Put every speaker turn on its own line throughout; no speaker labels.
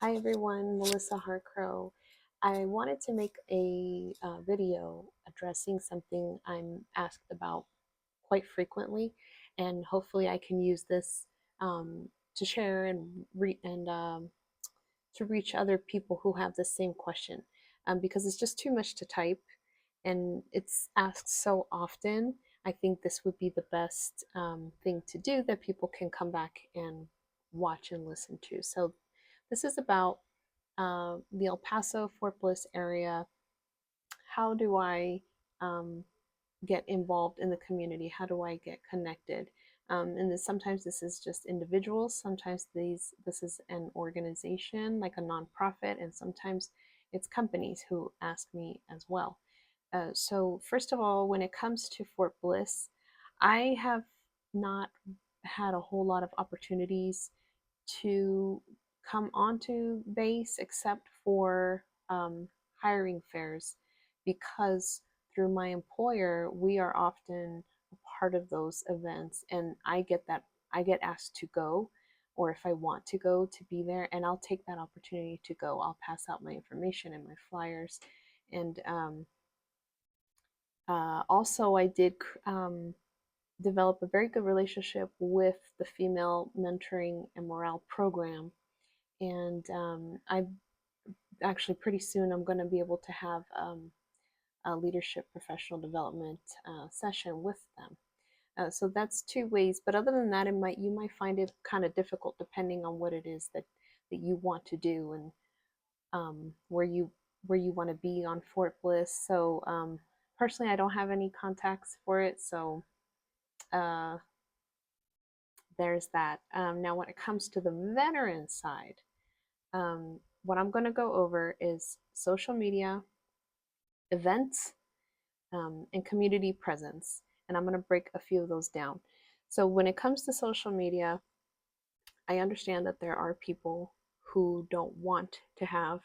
Hi everyone, Melissa Harcrow. I wanted to make a video addressing something I'm asked about quite frequently, and hopefully I can use this to share and to reach other people who have the same question, because it's just too much to type and it's asked so often. I think this would be the best thing to do that people can come back and watch and listen to. So this is about the El Paso Fort Bliss area. How do I get involved in the community? How do I get connected? And sometimes this is just individuals. Sometimes this is an organization like a nonprofit, and sometimes it's companies who ask me as well. So first of all, when it comes to Fort Bliss, I have not had a whole lot of opportunities to come onto base except for hiring fairs, because through my employer we are often a part of those events, and I get asked to go, or if I want to go, to be there, and I'll take that opportunity to go. I'll pass out my information and my flyers. And also I did develop a very good relationship with the female mentoring and morale program. And I actually pretty soon I'm going to be able to have a leadership professional development session with them. So that's two ways. But other than that, you might find it kind of difficult depending on what it is that you want to do, and where you want to be on Fort Bliss. So personally, I don't have any contacts for it. So uh, there's that. Now, when it comes to the veteran side, what I'm going to go over is social media, events, and community presence. And I'm going to break a few of those down. So, when it comes to social media, I understand that there are people who don't want to have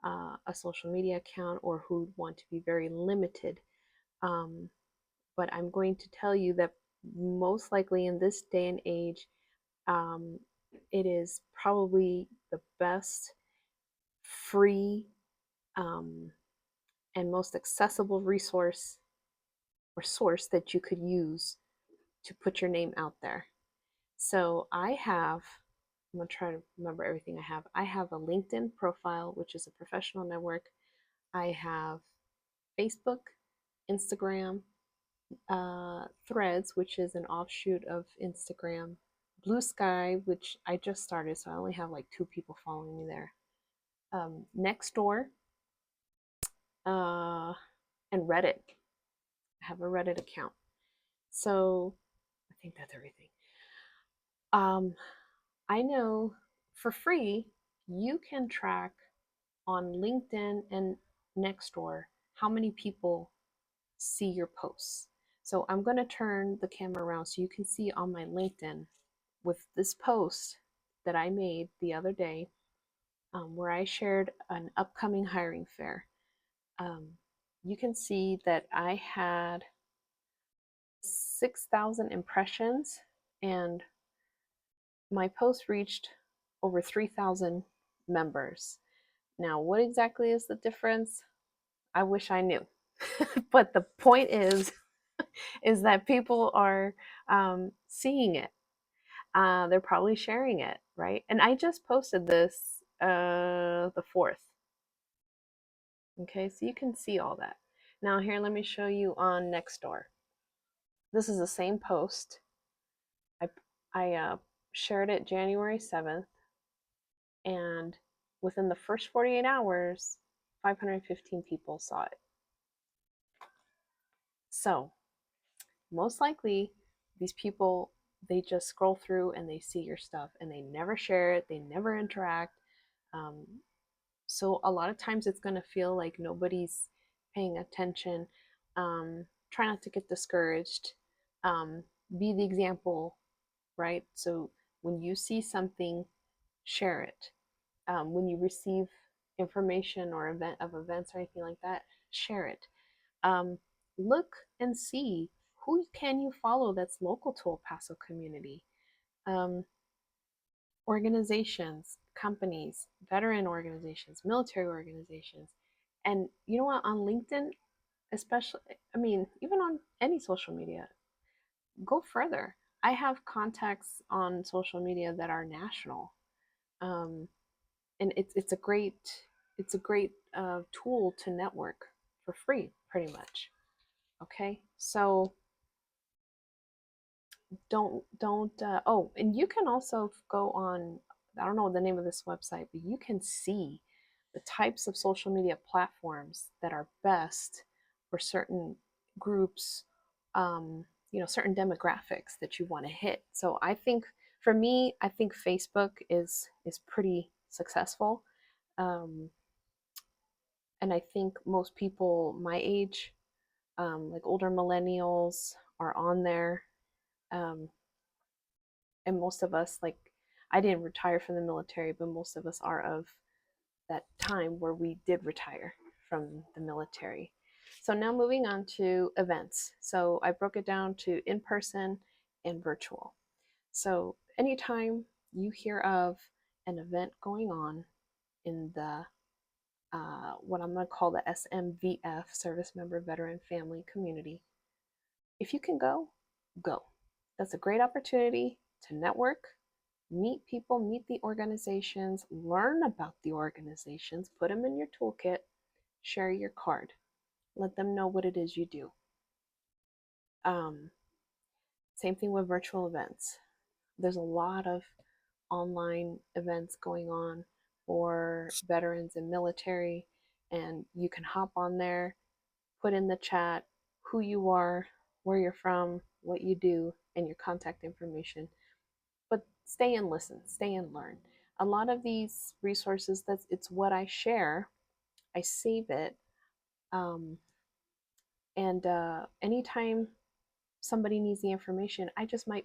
a social media account, or who want to be very limited. Um, but I'm going to tell you that most likely in this day and age, um, it is probably the best free um, and most accessible resource or source that you could use to put your name out there. So I'm going to try to remember everything I have. I have a LinkedIn profile, which is a professional network. I have Facebook, Instagram, Threads, which is an offshoot of Instagram, Blue Sky, which I just started, so I only have like 2 people following me there. Nextdoor, uh, and Reddit. I have a Reddit account. So I think that's everything. Um, I know for free you can track on LinkedIn and Nextdoor how many people see your posts. So I'm going to turn the camera around so you can see on my LinkedIn with this post that I made the other day, where I shared an upcoming hiring fair. Um, you can see that I had 6,000 impressions, and my post reached over 3,000 members. Now, what exactly is the difference? I wish I knew. But the point is that people are seeing it. They're probably sharing it, right? And I just posted this the 4th. Okay, so you can see all that. Now here, let me show you on Nextdoor. This is the same post. I shared it January 7th, and within the first 48 hours, 515 people saw it. So most likely, these people, they just scroll through and they see your stuff and they never share it, they never interact. Um, so a lot of times it's going to feel like nobody's paying attention. Try not to get discouraged. Be the example, right? So when you see something, share it. When you receive information or events or anything like that, share it. Um, Look and see who can you follow that's local to El Paso community. Um, Organizations, companies, veteran organizations, military organizations. And you know what? On LinkedIn, especially, I mean, even on any social media, go further. I have contacts on social media that are national, um, and it's a great tool to network for free, pretty much. Okay, so don't oh, and you can also go on, I don't know the name of this website, but you can see the types of social media platforms that are best for certain groups, certain demographics that you want to hit. So I think for me, I think Facebook is pretty successful. um, and I think most people my age, like older millennials, are on there. um, and most of us, like, I didn't retire from the military, but most of us are of that time where we did retire from the military. So now moving on to events. So I broke it down to in person and virtual. So anytime you hear of an event going on in the what I'm going to call the SMVF, Service Member Veteran Family Community, if you can go, go. That's a great opportunity to network, meet people, meet the organizations, learn about the organizations, put them in your toolkit, share your card, let them know what it is you do. Um, Same thing with virtual events. There's a lot of online events going on for veterans and military, and you can hop on there, put in the chat who you are, where you're from, what you do, and your contact information. But stay and listen, stay and learn. A lot of these resources, it's what I share. I save it, um, and anytime somebody needs the information, I just might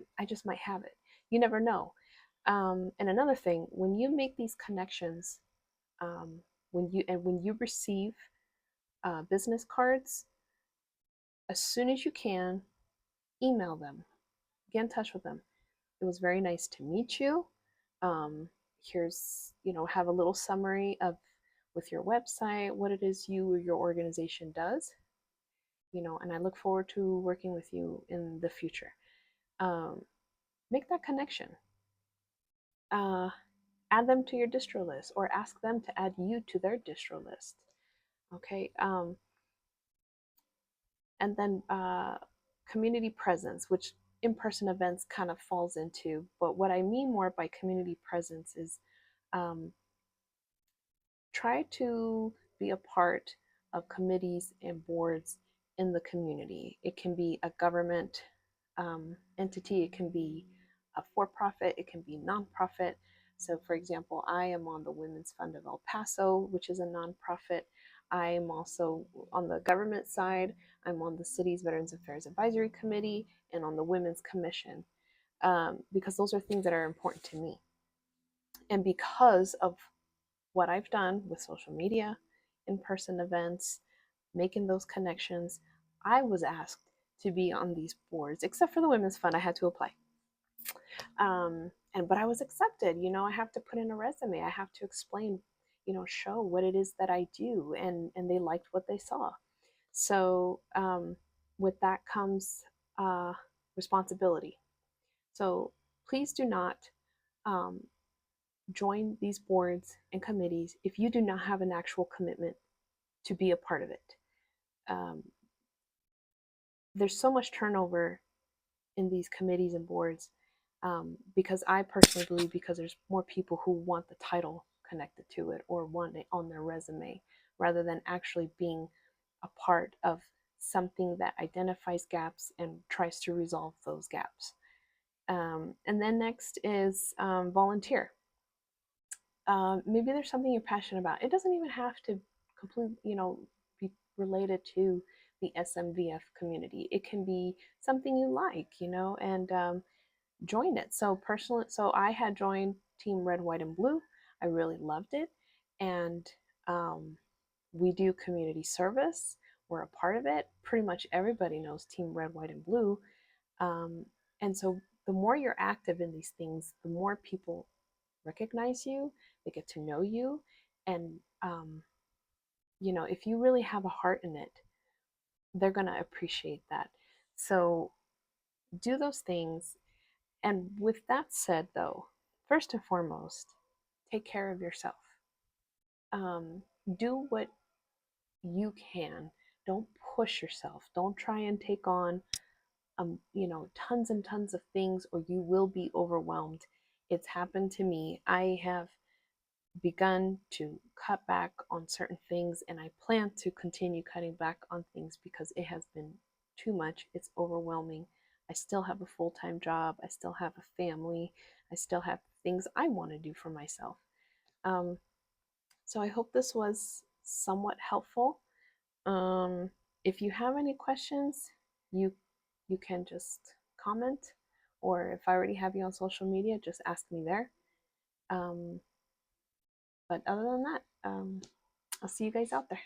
have it. You never know. And another thing, when you make these connections, when you receive business cards, as soon as you can, email them, get in touch with them. It was very nice to meet you. Here's, have a little summary of with your website, what it is you or your organization does, and I look forward to working with you in the future. Um, Make that connection. Uh, Add them to your distro list or ask them to add you to their distro list. Okay. And then community presence, which in-person events kind of falls into. But what I mean more by community presence is um, try to be a part of committees and boards in the community. It can be a government entity, it can be a for profit, it can be nonprofit. So, for example, I am on the Women's Fund of El Paso, which is a nonprofit. I am also on the government side. I'm on the city's Veterans Affairs Advisory Committee and on the Women's Commission, because those are things that are important to me. And because of what I've done with social media, in person events, making those connections, I was asked to be on these boards, except for the Women's Fund, I had to apply. But I was accepted. I have to put in a resume, I have to explain, show what it is that I do, and they liked what they saw. So with that comes responsibility. So please do not um, join these boards and committees if you do not have an actual commitment to be a part of it. Um, there's so much turnover in these committees and boards, because I personally believe because there's more people who want the title connected to it or want it on their resume rather than actually being a part of something that identifies gaps and tries to resolve those gaps. And then next is volunteer. Maybe there's something you're passionate about. It doesn't even have to completely, be related to the SMVF community. It can be something you like, and join it. So I had joined Team Red, White, and Blue. I really loved it, and um, we do community service. We're a part of it. Pretty much everybody knows Team Red, White, and Blue, um, and so the more you're active in these things, the more people recognize you, they get to know you, and you know, if you really have a heart in it, they're going to appreciate that. So do those things. And with that said, though, first and foremost, take care of yourself. Um, do what you can. Don't push yourself. Don't try and take on, you know, tons and tons of things, or you will be overwhelmed. It's happened to me. I have begun to cut back on certain things, and I plan to continue cutting back on things because it has been too much. It's overwhelming. I still have a full time job, I still have a family, I still have things I want to do for myself. Um, so I hope this was somewhat helpful. Um, if you have any questions, you you can just comment, or if I already have you on social media, just ask me there. Um, but other than that, I'll see you guys out there.